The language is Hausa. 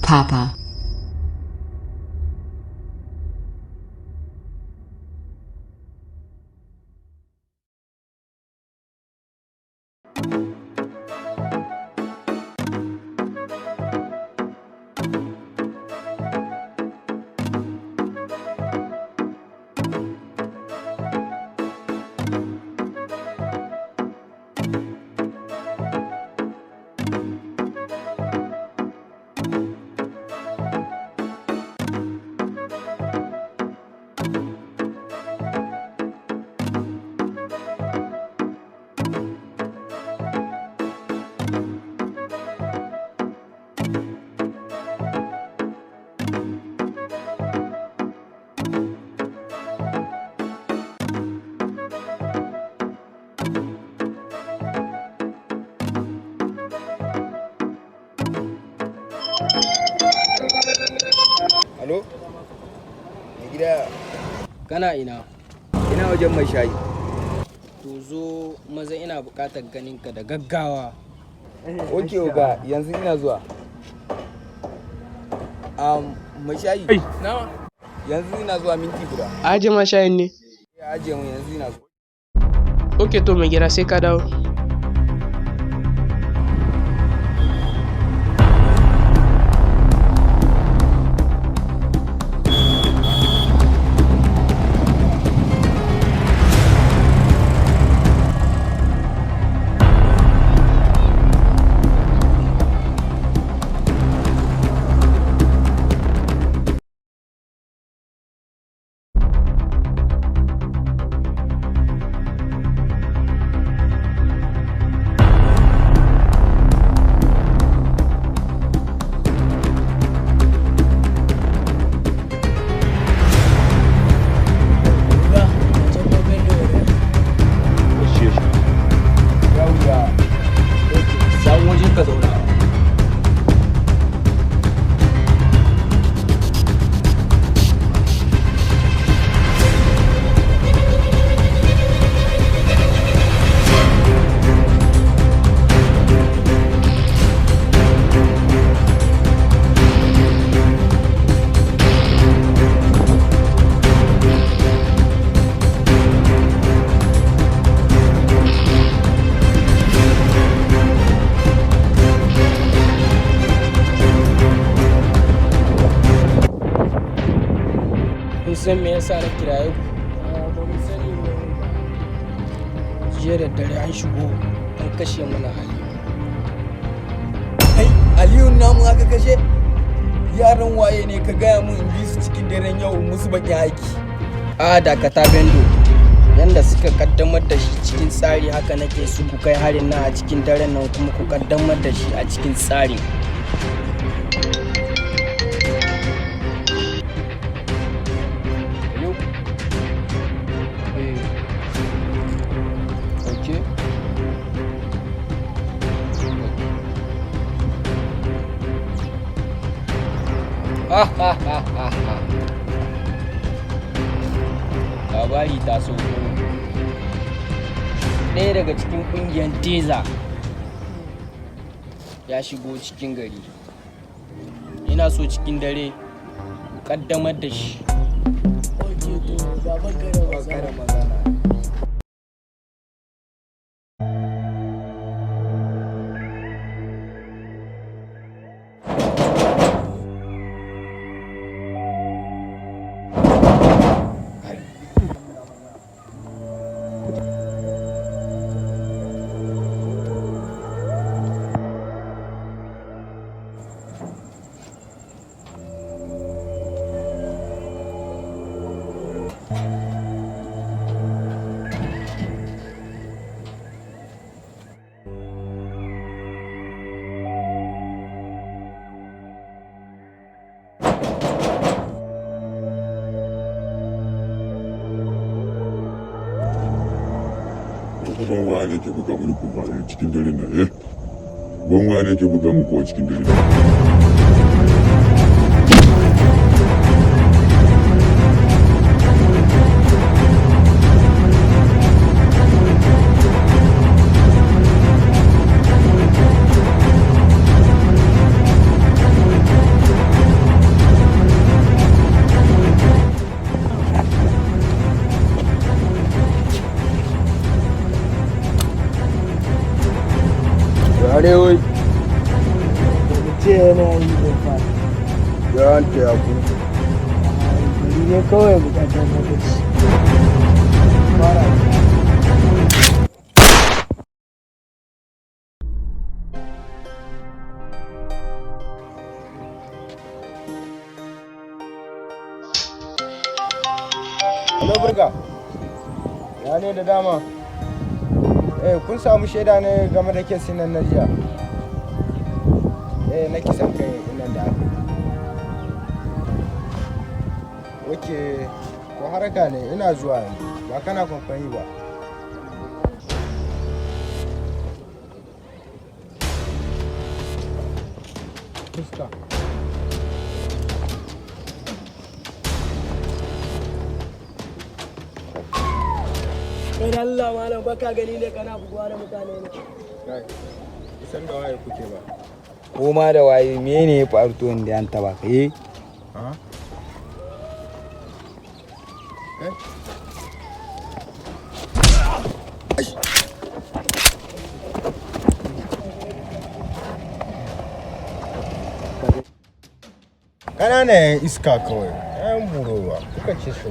Papa. Alo? Mai gida. Kana ina? Ina wajen mai shayi. To zo maza ina buƙatar ganinka da gaggawa. Oke oga, yanzu ina zuwa. Mai shayi. Nawa? Yanzu ina zuwa minti guda. Aje ma shayin ne? Ya aje mu yanzu ina zuwa. Ok to mai gida sai ka dawo. San me yasa na kiraye ku? Ba mu sani ba. Jiya da dare an shigo an kashe mana Aliyu. Kai, Aliyu namu aka kashe? Yaran waye ne ka gaya mun in bi su cikin daren yau musu baki aiki. Dakata Bendo. Yanda suka kaddamar da shi cikin tsari haka nake su ku kai harin nan a cikin daren nan kuma ku kaddamar da shi a cikin tsari. Labari ta so ɗaya daga cikin ƙungiyar Teza ya shigo cikin gari. Ina so cikin dare ku ƙaddamar da shi. Ok to baban kare magana. ban waya ne ke buga muku ba cikin dare na ban waya ne ke buga muku a cikin dare ce yana yi da fa. Yawan ta ya ku. Gari ne kawai bukatar lokaci. Fara. Hello burga. Ya ne da dama? Kun samu shaida ne game da kesin nan na jiya? Na kisan kai nan da aka. Oke, ko haraka ne ina zuwa yanzu. Ba kana kamfani ba. Fuska. Kai da Allah malam baka gani ne kana buguwa da mutane ne. Kai, kusan da waye kuke ba. Ko ma da waye mene ya faru to inda an taba ka Ƙananan iska kawai, 'yan burowa, kuka ce su.